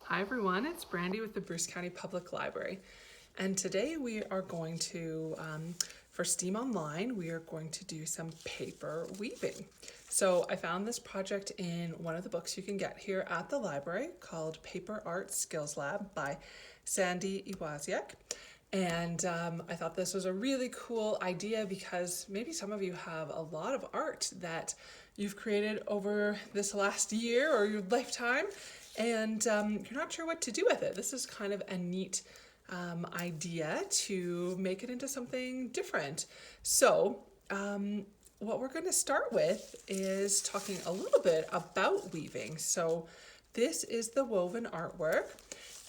Hi everyone, it's Brandy with the Bruce County Public Library. And today we are going to, for STEAM Online, we are going to do some paper weaving. So I found this project in one of the books you can get here at the library called Paper Art Skills Lab by Sandy Iwaziak. And I thought this was a really cool idea because maybe some of you have a lot of art that you've created over this last year or your lifetime, and you're not sure what to do with it. This is kind of a neat idea to make it into something different. So what we're going to start with is talking a little bit about weaving. So this is the woven artwork,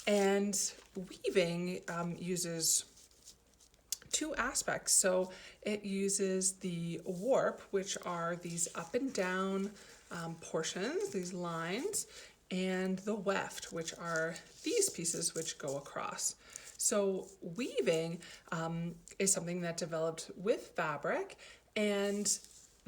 and weaving uses two aspects. So it uses the warp, which are these up and down portions, these lines, and the weft, which are these pieces which go across. So weaving is something that developed with fabric, and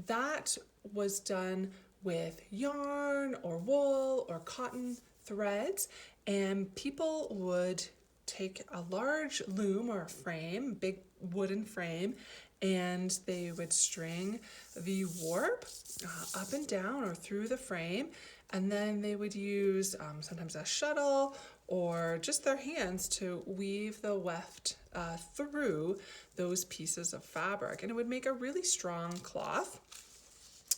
that was done with yarn or wool or cotton threads, and people would take a large loom or a frame, big wooden frame, and they would string the warp up and down or through the frame, and then they would use sometimes a shuttle or just their hands to weave the weft through those pieces of fabric, and it would make a really strong cloth.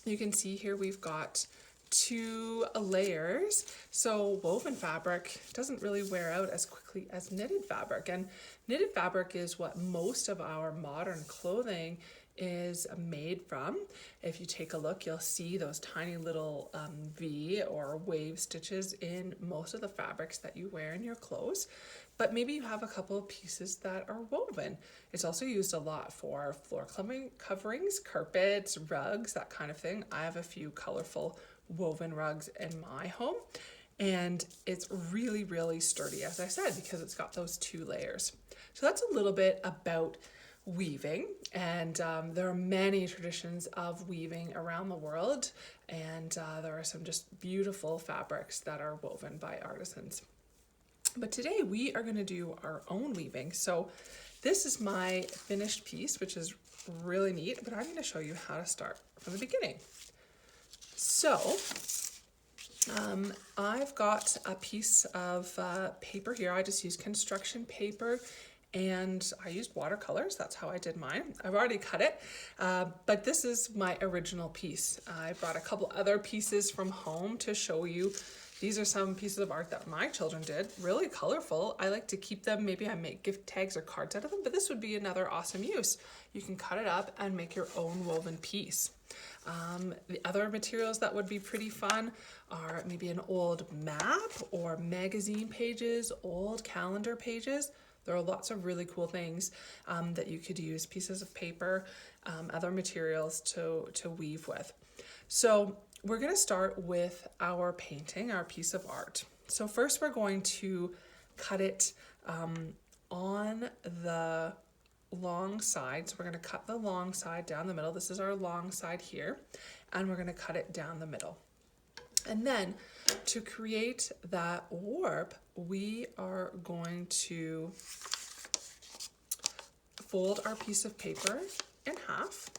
You can see here we've got two layers. So woven fabric doesn't really wear out as quickly as knitted fabric, and knitted fabric is what most of our modern clothing is made from. If you take a look, you'll see those tiny little V or wave stitches in most of the fabrics that you wear in your clothes, but maybe you have a couple of pieces that are woven. It's also used a lot for floor coverings, carpets, rugs, that kind of thing. I have a few colorful woven rugs in my home, and it's really, really sturdy, as I said, because it's got those two layers. So that's a little bit about weaving, and there are many traditions of weaving around the world, and there are some just beautiful fabrics that are woven by artisans. But today we are going to do our own weaving. So this is my finished piece, which is really neat, but I'm going to show you how to start from the beginning. So I've got a piece of paper here. I just used construction paper, and I used watercolors. That's how I did mine. I've already cut it, but this is my original piece. I brought a couple other pieces from home to show you. These are some pieces of art that my children did, really colorful. I like to keep them. Maybe I make gift tags or cards out of them, but this would be another awesome use. You can cut it up and make your own woven piece. The other materials that would be pretty fun are maybe an old map or magazine pages, old calendar pages. There are lots of really cool things that you could use, pieces of paper, other materials to weave with. So we're going to start with our painting, our piece of art. So first we're going to cut it on the long side. So we're going to cut the long side down the middle. This is our long side here, and we're going to cut it down the middle. And then to create that warp, we are going to fold our piece of paper in half.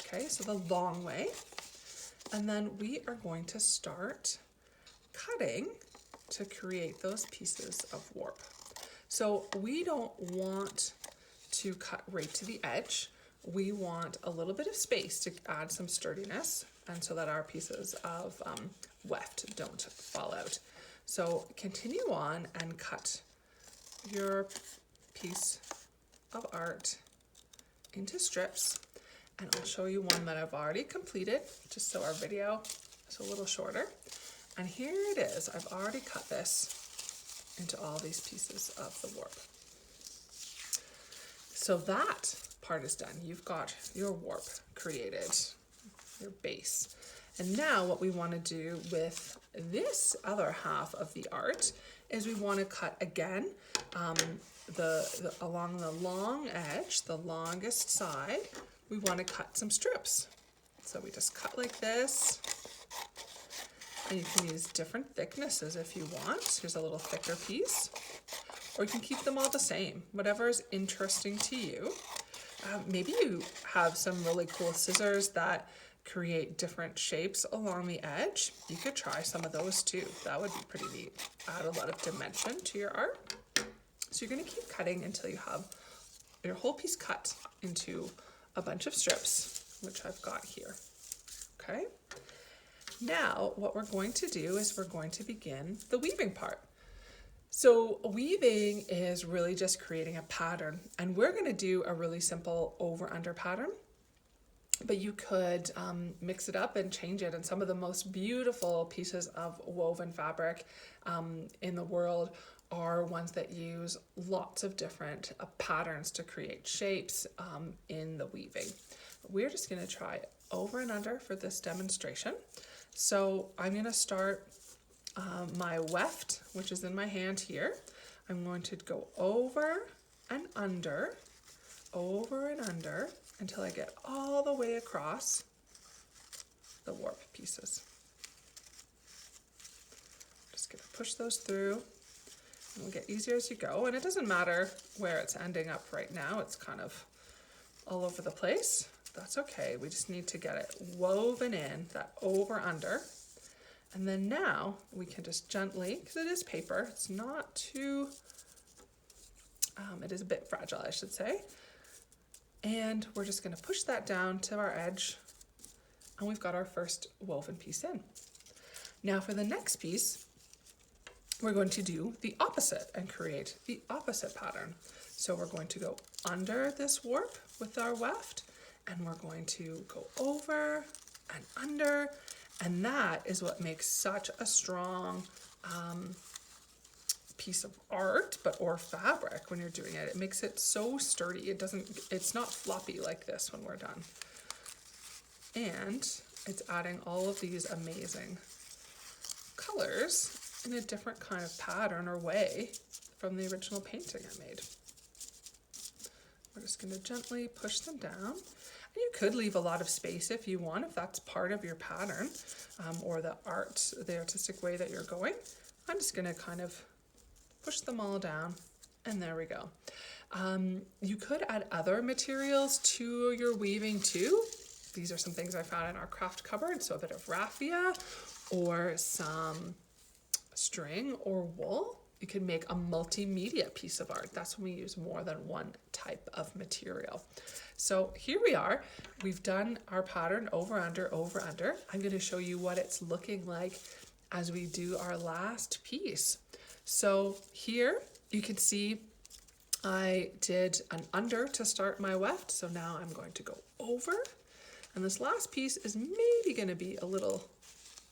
Okay, so the long way. And then we are going to start cutting to create those pieces of warp. So we don't want to cut right to the edge. We want a little bit of space to add some sturdiness, and so that our pieces of weft don't fall out. So continue on and cut your piece of art into strips. And I'll show you one that I've already completed, just so our video is a little shorter. And here it is. I've already cut this into all these pieces of the warp. So that part is done. You've got your warp created, your base. And now what we want to do with this other half of the art is we want to cut again along the long edge, the longest side. We want to cut some strips. So we just cut like this, And you can use different thicknesses if you want. Here's a little thicker piece. Or you can keep them all the same, whatever is interesting to you. Maybe you have some really cool scissors that create different shapes along the edge. You could try some of those too. That would be pretty neat. Add a lot of dimension to your art. So you're going to keep cutting until you have your whole piece cut into a bunch of strips, which I've got here. Okay. Now what we're going to do is we're going to begin the weaving part. So weaving is really just creating a pattern, and we're going to do a really simple over-under pattern, but you could mix it up and change it. And some of the most beautiful pieces of woven fabric in the world are ones that use lots of different patterns to create shapes in the weaving. We're just going to try over and under for this demonstration. So I'm going to start my weft, which is in my hand here. I'm going to go over and under until I get all the way across the warp pieces. Just gonna push those through, and it'll get easier as you go. And it doesn't matter where it's ending up right now. It's kind of all over the place. That's okay. We just need to get it woven in, that over under. And then now we can just gently, because it is paper, it's not too, it is a bit fragile, I should say. And we're just going to push that down to our edge, and we've got our first woven piece in. Now for the next piece, we're going to do the opposite and create the opposite pattern. So we're going to go under this warp with our weft, and we're going to go over and under. And that is what makes such a strong piece of art, or fabric when you're doing it. It makes it so sturdy. It's not floppy like this when we're done. And it's adding all of these amazing colors in a different kind of pattern or way from the original painting I made. We're just going to gently push them down. You could leave a lot of space if you want, if that's part of your pattern or the artistic way that you're going. I'm just going to kind of push them all down, and there we go. You could add other materials to your weaving too. These are some things I found in our craft cupboard. So a bit of raffia or some string or wool. You can make a multimedia piece of art. That's when we use more than one type of material. So here we are. We've done our pattern over, under, over, under. I'm going to show you what it's looking like as we do our last piece. So here you can see I did an under to start my weft. So now I'm going to go over. And this last piece is maybe going to be a little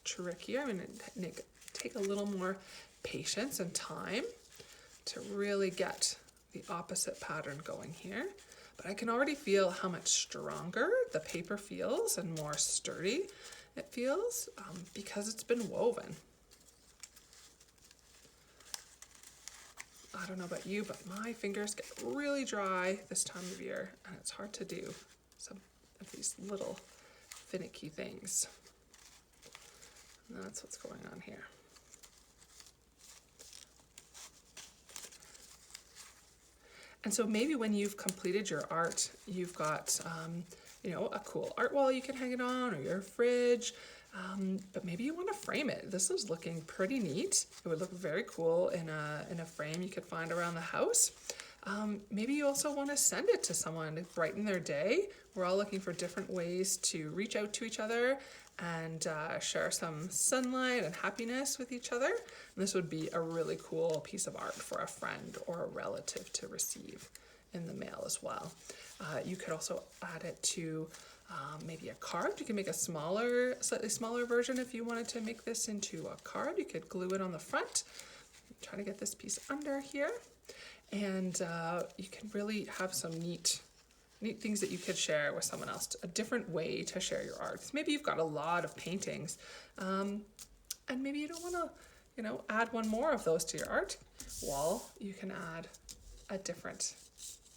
trickier. I'm going to take a little more patience and time to really get the opposite pattern going here. But I can already feel how much stronger the paper feels and more sturdy it feels because it's been woven. I don't know about you, but my fingers get really dry this time of year, and it's hard to do some of these little finicky things. And that's what's going on here. And so maybe when you've completed your art, you've got, a cool art wall you can hang it on, or your fridge, but maybe you want to frame it. This is looking pretty neat. It would look very cool in a frame you could find around the house. Maybe you also want to send it to someone to brighten their day. We're all looking for different ways to reach out to each other and share some sunlight and happiness with each other. And this would be a really cool piece of art for a friend or a relative to receive in the mail as well. You could also add it to maybe a card. You can make a slightly smaller version if you wanted to make this into a card. You could glue it on the front. Try to get this piece under here. And you can really have some neat things that you could share with someone else, a different way to share your art. Maybe you've got a lot of paintings and maybe you don't want to, add one more of those to your art wall. You can add a different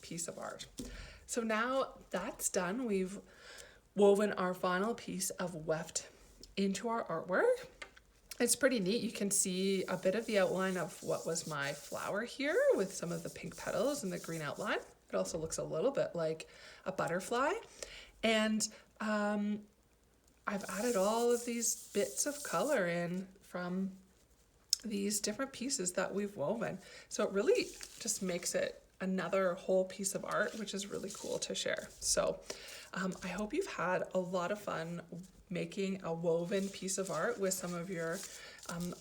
piece of art. So now that's done. We've woven our final piece of weft into our artwork. It's pretty neat. You can see a bit of the outline of what was my flower here with some of the pink petals and the green outline. It also looks a little bit like a butterfly. And I've added all of these bits of color in from these different pieces that we've woven. So it really just makes it another whole piece of art, which is really cool to share. So I hope you've had a lot of fun making a woven piece of art with some of your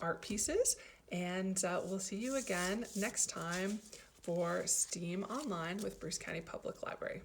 art pieces. And we'll see you again next time for STEAM Online with Bruce County Public Library.